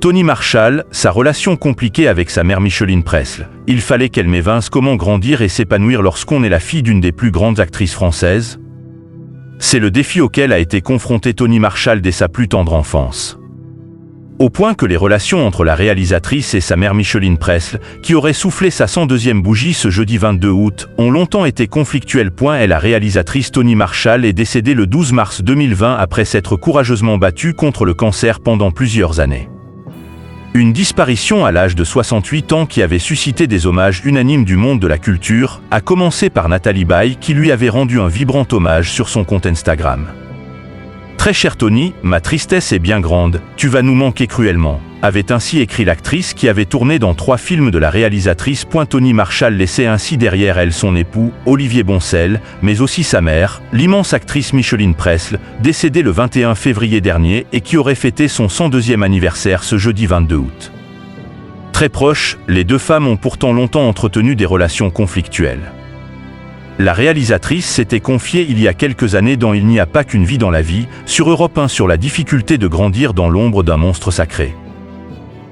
Tony Marshall, sa relation compliquée avec sa mère Micheline Pressle. Il fallait qu'elle m'évince comment grandir et s'épanouir lorsqu'on est la fille d'une des plus grandes actrices françaises. C'est le défi auquel a été confronté Tony Marshall dès sa plus tendre enfance. Au point que les relations entre la réalisatrice et sa mère Micheline Pressle, qui aurait soufflé sa 102e bougie ce jeudi 22 août, ont longtemps été conflictuelles. La réalisatrice Tony Marshall est décédée le 12 mars 2020 après s'être courageusement battue contre le cancer pendant plusieurs années. Une disparition à l'âge de 68 ans qui avait suscité des hommages unanimes du monde de la culture, à commencer par Nathalie Baye qui lui avait rendu un vibrant hommage sur son compte Instagram. Très cher Tony, ma tristesse est bien grande, tu vas nous manquer cruellement, avait ainsi écrit l'actrice qui avait tourné dans 3 films de la réalisatrice. Tony Marshall laissait ainsi derrière elle son époux, Olivier Boncel, mais aussi sa mère, l'immense actrice Micheline Pressle, décédée le 21 février dernier et qui aurait fêté son 102e anniversaire ce jeudi 22 août. Très proches, les deux femmes ont pourtant longtemps entretenu des relations conflictuelles. La réalisatrice s'était confiée il y a quelques années dans Il n'y a pas qu'une vie dans la vie, sur Europe 1 sur la difficulté de grandir dans l'ombre d'un monstre sacré.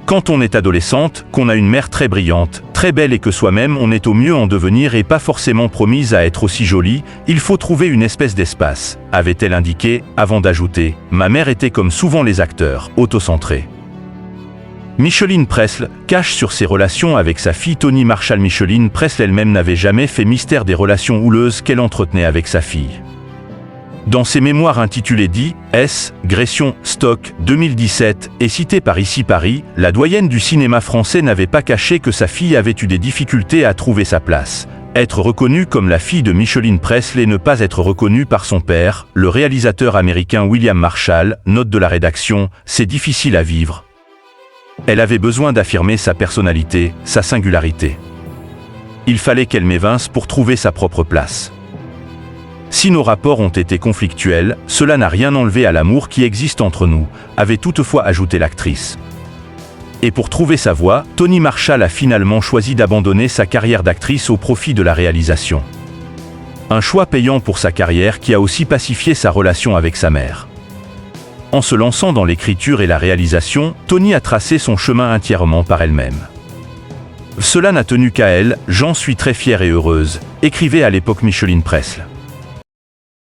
Quand on est adolescente, qu'on a une mère très brillante, très belle et que soi-même on est au mieux en devenir et pas forcément promise à être aussi jolie, il faut trouver une espèce d'espace, avait-elle indiqué, avant d'ajouter « Ma mère était comme souvent les acteurs, autocentrée ». Micheline Pressle cache sur ses relations avec sa fille Tony Marshall. Micheline Pressle elle-même n'avait jamais fait mystère des relations houleuses qu'elle entretenait avec sa fille. Dans ses mémoires intitulées D.S. Gression, Stock, 2017, et citée par Ici Paris, la doyenne du cinéma français n'avait pas caché que sa fille avait eu des difficultés à trouver sa place. Être reconnue comme la fille de Micheline Pressle et ne pas être reconnue par son père, le réalisateur américain William Marshall, note de la rédaction, c'est difficile à vivre. Elle avait besoin d'affirmer sa personnalité, sa singularité. Il fallait qu'elle m'évince pour trouver sa propre place. Si nos rapports ont été conflictuels, cela n'a rien enlevé à l'amour qui existe entre nous, avait toutefois ajouté l'actrice. Et pour trouver sa voie, Tony Marshall a finalement choisi d'abandonner sa carrière d'actrice au profit de la réalisation. Un choix payant pour sa carrière qui a aussi pacifié sa relation avec sa mère. En se lançant dans l'écriture et la réalisation, Tony a tracé son chemin entièrement par elle-même. Cela n'a tenu qu'à elle, j'en suis très fière et heureuse, écrivait à l'époque Micheline Pressle.